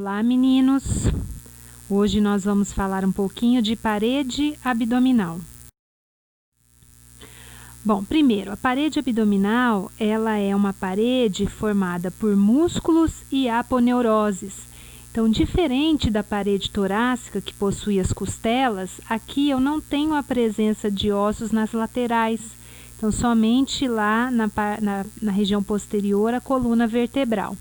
Olá, meninos! Hoje nós vamos falar um pouquinho de parede abdominal. Bom, primeiro, a parede abdominal, ela é uma parede formada por músculos e aponeuroses. Então, diferente da parede torácica, que possui as costelas, aqui eu não tenho a presença de ossos nas laterais. Então, somente lá na região posterior, a coluna vertebral.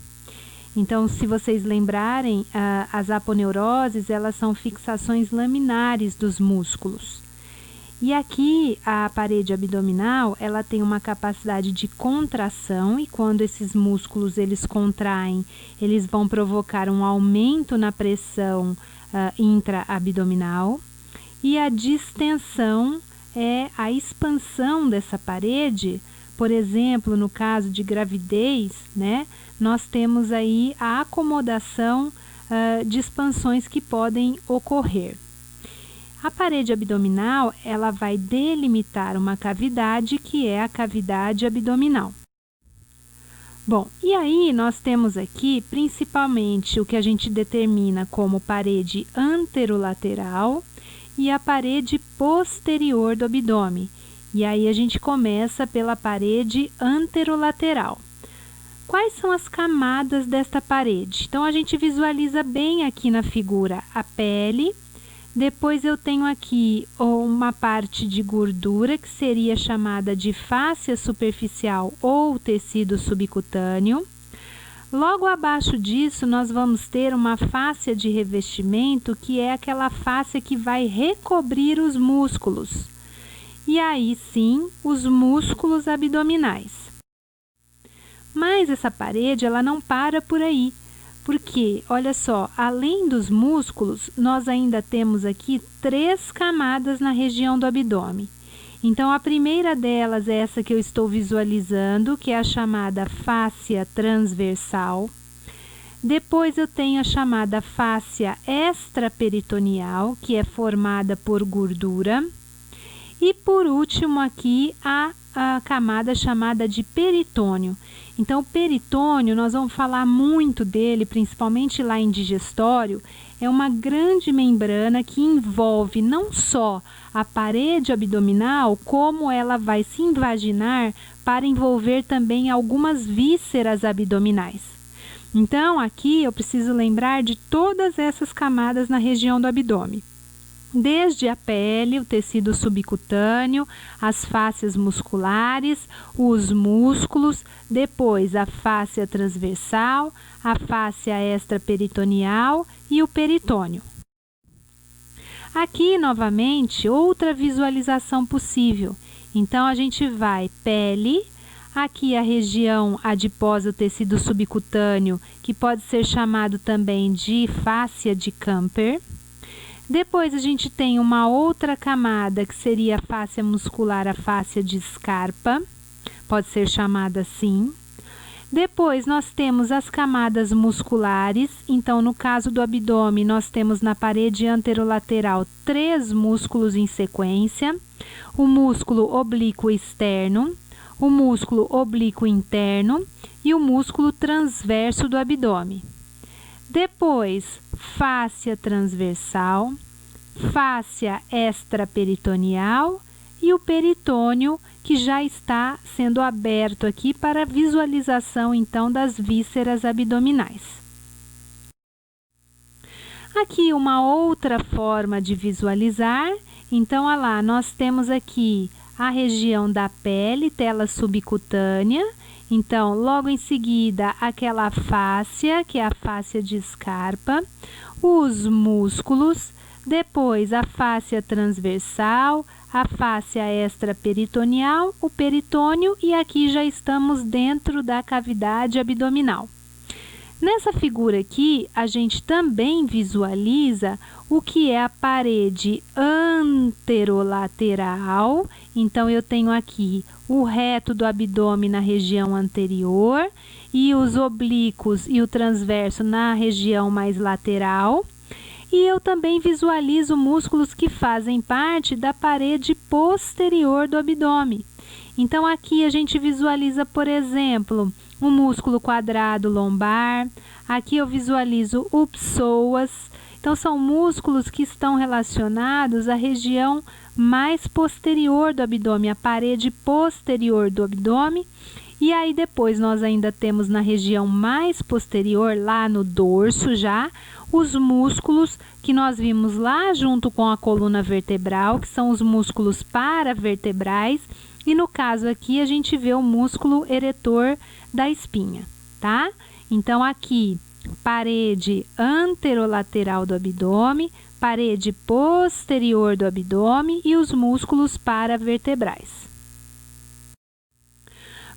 Então, se vocês lembrarem, as aponeuroses, elas são fixações laminares dos músculos. E aqui, a parede abdominal, ela tem uma capacidade de contração, e quando esses músculos eles contraem, eles vão provocar um aumento na pressão intra-abdominal. E a distensão é a expansão dessa parede. Por exemplo, no caso de gravidez, né, nós temos aí a acomodação de expansões que podem ocorrer. A parede abdominal, ela vai delimitar uma cavidade que é a cavidade abdominal. Bom, e aí nós temos aqui principalmente o que a gente determina como parede anterolateral e a parede posterior do abdômen. E aí a gente começa pela parede anterolateral. Quais são as camadas desta parede? Então, a gente visualiza bem aqui na figura a pele. Depois eu tenho aqui uma parte de gordura, que seria chamada de fáscia superficial ou tecido subcutâneo. Logo abaixo disso, nós vamos ter uma fáscia de revestimento, que é aquela fáscia que vai recobrir os músculos. E aí sim, os músculos abdominais. Mas essa parede, ela não para por aí, porque, olha só, além dos músculos, nós ainda temos aqui 3 camadas na região do abdômen. Então, a primeira delas é essa que eu estou visualizando, que é a chamada fáscia transversal. Depois eu tenho a chamada fáscia extraperitoneal, que é formada por gordura. E por último aqui a camada chamada de peritônio. Então, o peritônio, nós vamos falar muito dele, principalmente lá em digestório. É uma grande membrana que envolve não só a parede abdominal, como ela vai se invaginar para envolver também algumas vísceras abdominais. Então, aqui eu preciso lembrar de todas essas camadas na região do abdômen. Desde a pele, o tecido subcutâneo, as fáscias musculares, os músculos, depois a fáscia transversal, a fáscia extraperitoneal e o peritônio. Aqui, novamente, outra visualização possível. Então, a gente vai pele, aqui a região adiposa, o tecido subcutâneo, que pode ser chamado também de fáscia de Camper. Depois a gente tem uma outra camada que seria a fáscia muscular, a fáscia de Scarpa, pode ser chamada assim. Depois nós temos as camadas musculares, então no caso do abdômen nós temos na parede anterolateral 3 músculos em sequência, o músculo oblíquo externo, o músculo oblíquo interno e o músculo transverso do abdômen. Depois, fáscia transversal, fáscia extraperitoneal e o peritônio, que já está sendo aberto aqui para visualização então das vísceras abdominais. Aqui uma outra forma de visualizar. Então, olha lá, nós temos aqui a região da pele, tela subcutânea. Então, logo em seguida, aquela fáscia, que é a fáscia de Scarpa, os músculos, depois a fáscia transversal, a fáscia extraperitoneal, o peritônio, e aqui já estamos dentro da cavidade abdominal. Nessa figura aqui, a gente também visualiza o que é a parede anterolateral. Então, eu tenho aqui o reto do abdômen na região anterior e os oblíquos e o transverso na região mais lateral. E eu também visualizo músculos que fazem parte da parede posterior do abdômen. Então aqui a gente visualiza, por exemplo, o músculo quadrado lombar. Aqui eu visualizo o psoas. Então são músculos que estão relacionados à região mais posterior do abdômen, a parede posterior do abdômen. E aí depois nós ainda temos na região mais posterior, lá no dorso já, os músculos que nós vimos lá junto com a coluna vertebral, que são os músculos paravertebrais. E no caso aqui a gente vê o músculo eretor da espinha, tá? Então aqui, parede anterolateral do abdômen, parede posterior do abdômen e os músculos paravertebrais.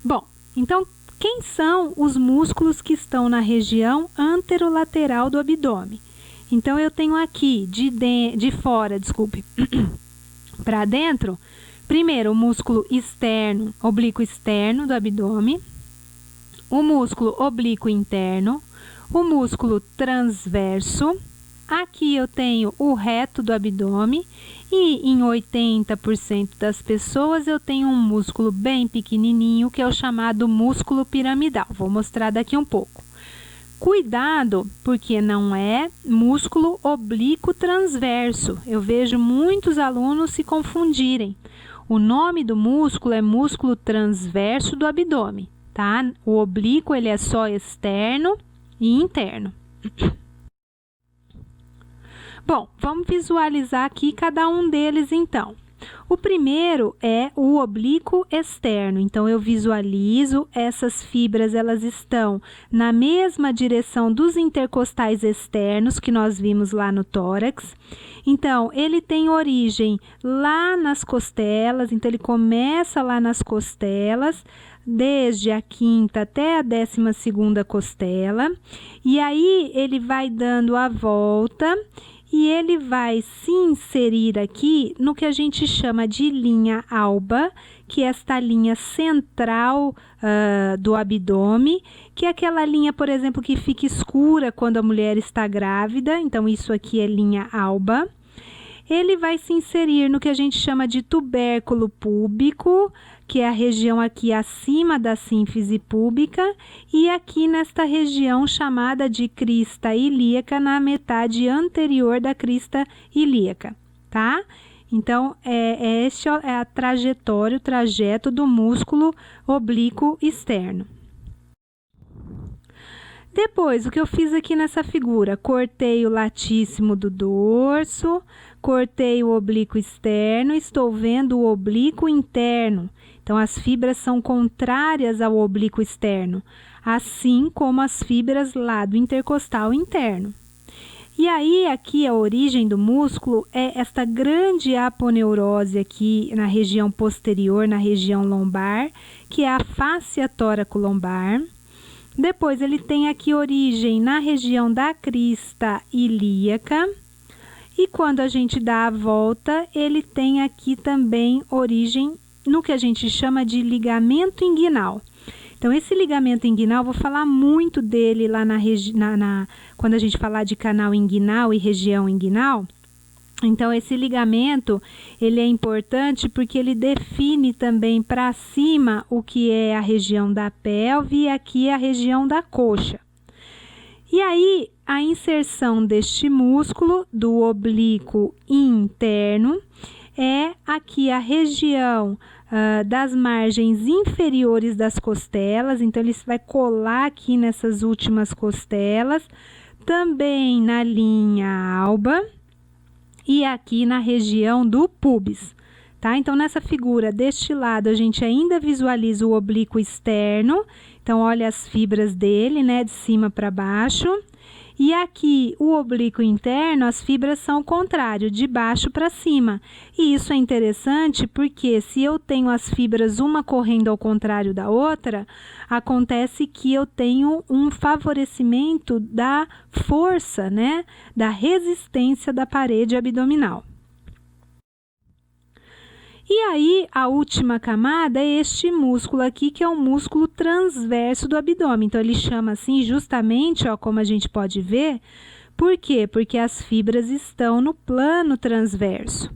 Bom, então quem são os músculos que estão na região anterolateral do abdômen? Então eu tenho aqui de fora, desculpe, para dentro, primeiro o músculo externo, oblíquo externo do abdômen, o músculo oblíquo interno, o músculo transverso. Aqui eu tenho o reto do abdômen e em 80% das pessoas eu tenho um músculo bem pequenininho que é o chamado músculo piramidal. Vou mostrar daqui um pouco. Cuidado, porque não é músculo oblíquo transverso. Eu vejo muitos alunos se confundirem. O nome do músculo é músculo transverso do abdômen, tá? O oblíquo ele é só externo e interno. Bom, vamos visualizar aqui cada um deles então. O primeiro é o oblíquo externo. Então eu visualizo essas fibras, elas estão na mesma direção dos intercostais externos que nós vimos lá no tórax. Então ele tem origem lá nas costelas, então ele começa lá nas costelas, desde a quinta até a 12ª costela, e aí ele vai dando a volta e ele vai se inserir aqui no que a gente chama de linha alba, que é esta linha central do abdômen, que é aquela linha, por exemplo, que fica escura quando a mulher está grávida. Então isso aqui é linha alba. Ele vai se inserir no que a gente chama de tubérculo púbico, que é a região aqui acima da sínfise púbica, e aqui nesta região chamada de crista ilíaca, na metade anterior da crista ilíaca, tá? Então, este é a trajetória, o trajeto do músculo oblíquo externo. Depois, o que eu fiz aqui nessa figura? Cortei o latíssimo do dorso, cortei o oblíquo externo, estou vendo o oblíquo interno. Então, as fibras são contrárias ao oblíquo externo, assim como as fibras lá do intercostal interno. E aí, aqui a origem do músculo é esta grande aponeurose aqui na região posterior, na região lombar, que é a fáscia tóraco-lombar. Depois ele tem aqui origem na região da crista ilíaca. E quando a gente dá a volta, ele tem aqui também origem no que a gente chama de ligamento inguinal. Então, esse ligamento inguinal, vou falar muito dele lá quando a gente falar de canal inguinal e região inguinal. Então, esse ligamento, ele é importante porque ele define também para cima o que é a região da pelve e aqui a região da coxa. E aí, a inserção deste músculo do oblíquo interno é aqui a região das margens inferiores das costelas. Então, ele vai colar aqui nessas últimas costelas, também na linha alba e aqui na região do pubis, tá? Então, nessa figura deste lado, a gente ainda visualiza o oblíquo externo. Então, olha as fibras dele, né, de cima para baixo. E aqui, o oblíquo interno, as fibras são o contrário, de baixo para cima. E isso é interessante porque se eu tenho as fibras uma correndo ao contrário da outra, acontece que eu tenho um favorecimento da força, né, da resistência da parede abdominal. E aí, a última camada é este músculo aqui, que é o músculo transverso do abdômen. Então, ele chama assim justamente, ó, como a gente pode ver. Por quê? Porque as fibras estão no plano transverso.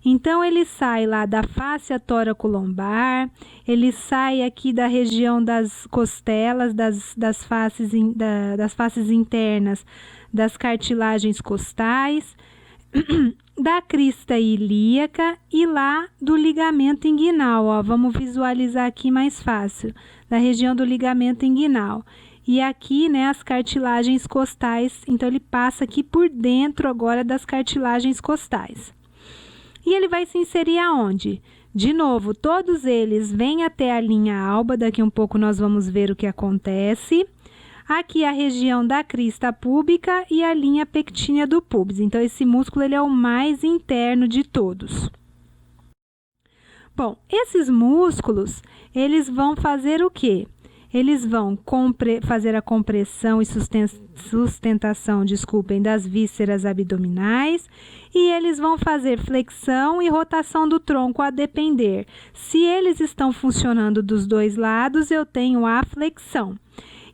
Então ele sai lá da fáscia toracolombar, ele sai aqui da região das costelas, das faces internas, das cartilagens costais, da crista ilíaca e lá do ligamento inguinal, ó, vamos visualizar aqui mais fácil, da região do ligamento inguinal. E aqui, né, as cartilagens costais, então ele passa aqui por dentro agora das cartilagens costais. E ele vai se inserir aonde? De novo, todos eles vêm até a linha alba, daqui um pouco nós vamos ver o que acontece. Aqui a região da crista púbica e a linha pectínea do pubis. Então, esse músculo ele é o mais interno de todos. Bom, esses músculos, eles vão fazer o quê? Eles vão fazer a compressão e sustentação, das vísceras abdominais, e eles vão fazer flexão e rotação do tronco a depender. Se eles estão funcionando dos dois lados, eu tenho a flexão.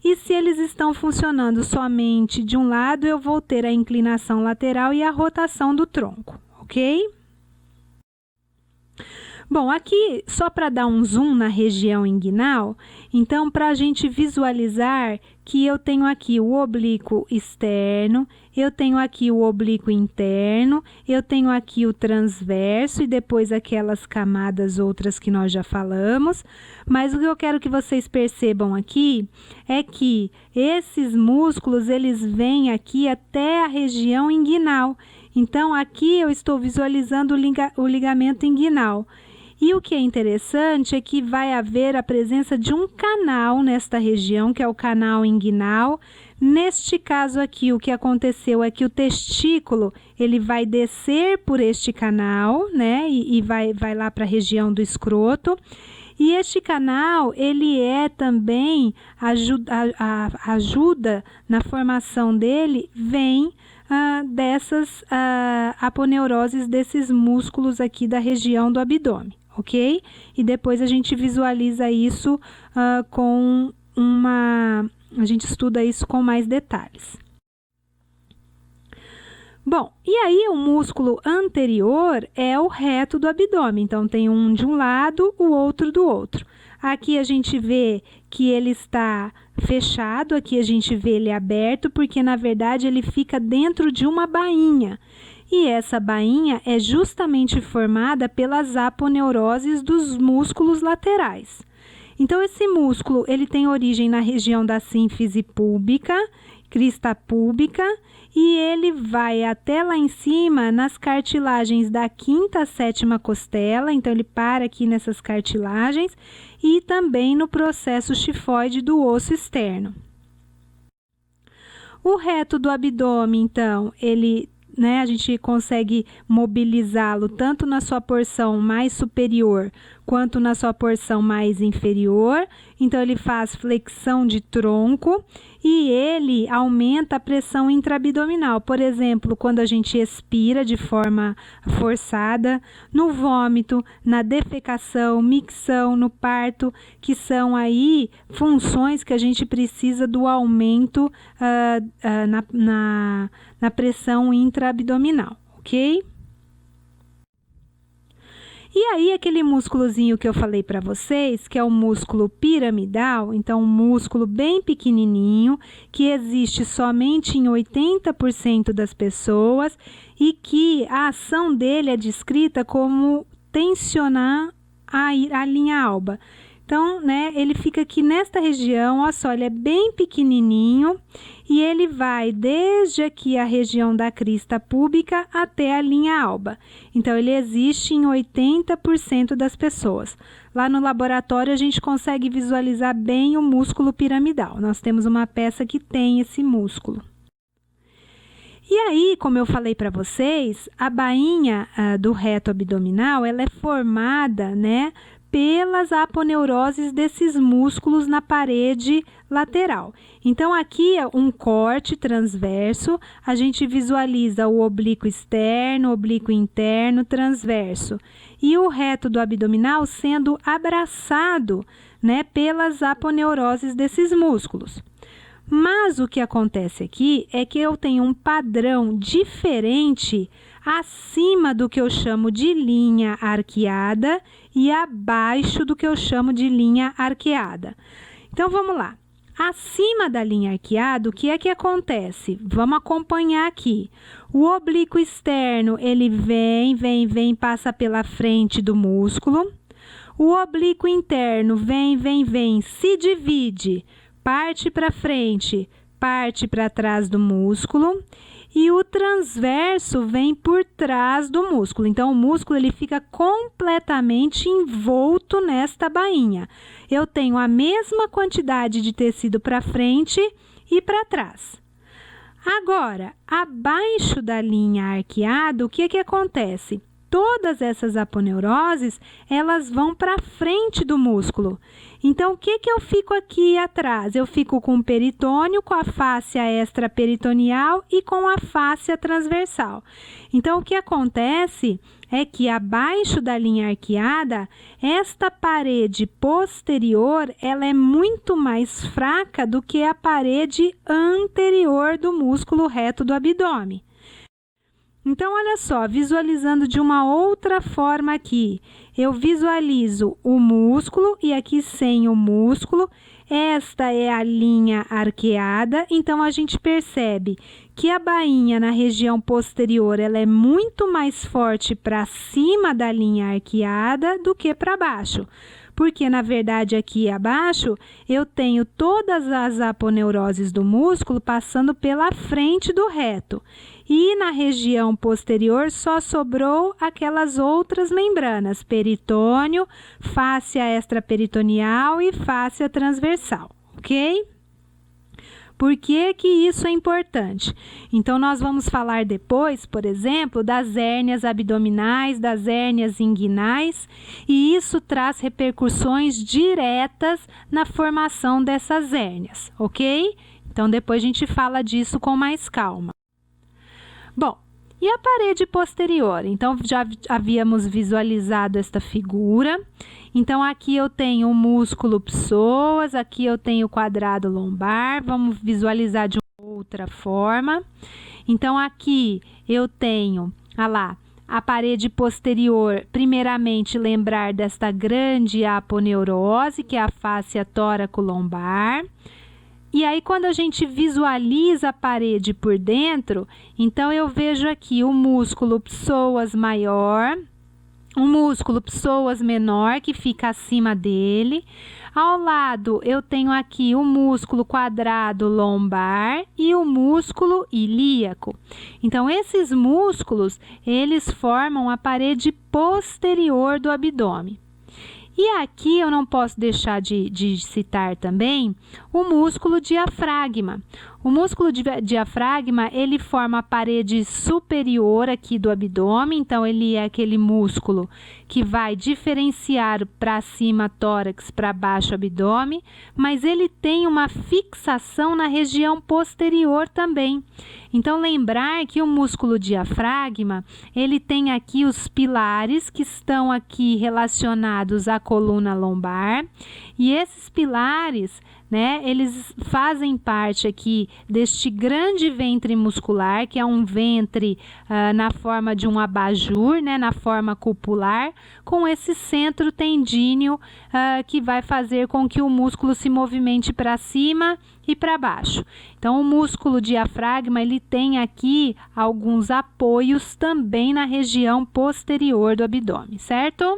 E se eles estão funcionando somente de um lado, eu vou ter a inclinação lateral e a rotação do tronco, ok? Bom, aqui, só para dar um zoom na região inguinal, então, para a gente visualizar que eu tenho aqui o oblíquo externo, eu tenho aqui o oblíquo interno, eu tenho aqui o transverso e depois aquelas camadas outras que nós já falamos. Mas o que eu quero que vocês percebam aqui é que esses músculos, eles vêm aqui até a região inguinal. Então, aqui eu estou visualizando o ligamento inguinal. E o que é interessante é que vai haver a presença de um canal nesta região, que é o canal inguinal. Neste caso aqui, o que aconteceu é que o testículo, ele vai descer por este canal, né? E vai lá para a região do escroto. E este canal, ele é também, ajuda na formação dele, vem dessas aponeuroses desses músculos aqui da região do abdômen. Ok? E depois a gente visualiza isso a gente estuda isso com mais detalhes. Bom, e aí o músculo anterior é o reto do abdômen. Então, tem um de um lado, o outro do outro. Aqui a gente vê que ele está fechado, aqui a gente vê ele aberto, porque na verdade ele fica dentro de uma bainha. E essa bainha é justamente formada pelas aponeuroses dos músculos laterais. Então, esse músculo, ele tem origem na região da sínfise púbica, crista púbica, e ele vai até lá em cima nas cartilagens da quinta a sétima costela, então ele para aqui nessas cartilagens, e também no processo xifoide do osso externo. O reto do abdômen, então, a gente consegue mobilizá-lo tanto na sua porção mais superior quanto na sua porção mais inferior. Então, ele faz flexão de tronco e ele aumenta a pressão intraabdominal. Por exemplo, quando a gente expira de forma forçada, no vômito, na defecação, micção, no parto, que são aí funções que a gente precisa do aumento na pressão intraabdominal, ok? E aí, aquele músculozinho que eu falei para vocês, que é o músculo piramidal, então um músculo bem pequenininho, que existe somente em 80% das pessoas e que a ação dele é descrita como tensionar a linha alba. Então, ele fica aqui nesta região, olha só, ele é bem pequenininho e ele vai desde aqui a região da crista púbica até a linha alba. Então, ele existe em 80% das pessoas. Lá no laboratório, a gente consegue visualizar bem o músculo piramidal. Nós temos uma peça que tem esse músculo. E aí, como eu falei para vocês, a bainha do reto abdominal, ela é formada, pelas aponeuroses desses músculos na parede lateral. Então, aqui é um corte transverso, a gente visualiza o oblíquo externo, oblíquo interno, transverso. E o reto do abdominal sendo abraçado, pelas aponeuroses desses músculos. Mas o que acontece aqui é que eu tenho um padrão diferente acima do que eu chamo de linha arqueada e abaixo do que eu chamo de linha arqueada. Então, vamos lá. Acima da linha arqueada, o que é que acontece? Vamos acompanhar aqui. O oblíquo externo, ele vem, passa pela frente do músculo. O oblíquo interno vem, se divide, parte para frente, parte para trás do músculo. E o transverso vem por trás do músculo. Então, o músculo ele fica completamente envolto nesta bainha. Eu tenho a mesma quantidade de tecido para frente e para trás. Agora, abaixo da linha arqueada, o que que acontece? Todas essas aponeuroses, elas vão para frente do músculo. Então, o que que eu fico aqui atrás? Eu fico com o peritônio, com a fáscia extraperitoneal e com a fáscia transversal. Então, o que acontece é que abaixo da linha arqueada, esta parede posterior, ela é muito mais fraca do que a parede anterior do músculo reto do abdômen. Então, olha só, visualizando de uma outra forma aqui, eu visualizo o músculo e aqui sem o músculo, esta é a linha arqueada, então a gente percebe que a bainha na região posterior ela é muito mais forte para cima da linha arqueada do que para baixo. Porque, na verdade, aqui abaixo, eu tenho todas as aponeuroses do músculo passando pela frente do reto. E na região posterior só sobrou aquelas outras membranas, peritônio, fáscia extraperitoneal e fáscia transversal, ok? Por que que isso é importante? Então, nós vamos falar depois, por exemplo, das hérnias abdominais, das hérnias inguinais, e isso traz repercussões diretas na formação dessas hérnias, ok? Então, depois a gente fala disso com mais calma. Bom, e a parede posterior? Então, já havíamos visualizado esta figura. Então, aqui eu tenho o músculo psoas, aqui eu tenho o quadrado lombar. Vamos visualizar de outra forma. Então, aqui eu tenho, olha lá, a parede posterior, primeiramente lembrar desta grande aponeurose, que é a fáscia tóraco-lombar. E aí, quando a gente visualiza a parede por dentro, então eu vejo aqui o músculo psoas maior, o músculo psoas menor, que fica acima dele. Ao lado, eu tenho aqui o músculo quadrado lombar e o músculo ilíaco. Então, esses músculos, eles formam a parede posterior do abdômen. E aqui eu não posso deixar de citar também o músculo diafragma. O músculo diafragma, ele forma a parede superior aqui do abdômen, então ele é aquele músculo que vai diferenciar para cima tórax, para baixo abdômen, mas ele tem uma fixação na região posterior também. Então, lembrar que o músculo diafragma, ele tem aqui os pilares que estão aqui relacionados à coluna lombar, e esses pilares, né, eles fazem parte aqui deste grande ventre muscular, que é um ventre na forma de um abajur, né, na forma cupular, com esse centro tendíneo que vai fazer com que o músculo se movimente para cima e para baixo. Então, o músculo diafragma, ele tem aqui alguns apoios também na região posterior do abdômen, certo?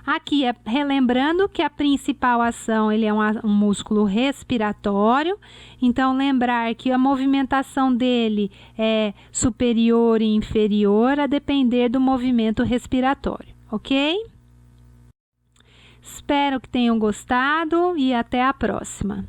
Aqui, relembrando que a principal ação, ele é um músculo respiratório, então lembrar que a movimentação dele é superior e inferior a depender do movimento respiratório, ok? Espero que tenham gostado e até a próxima.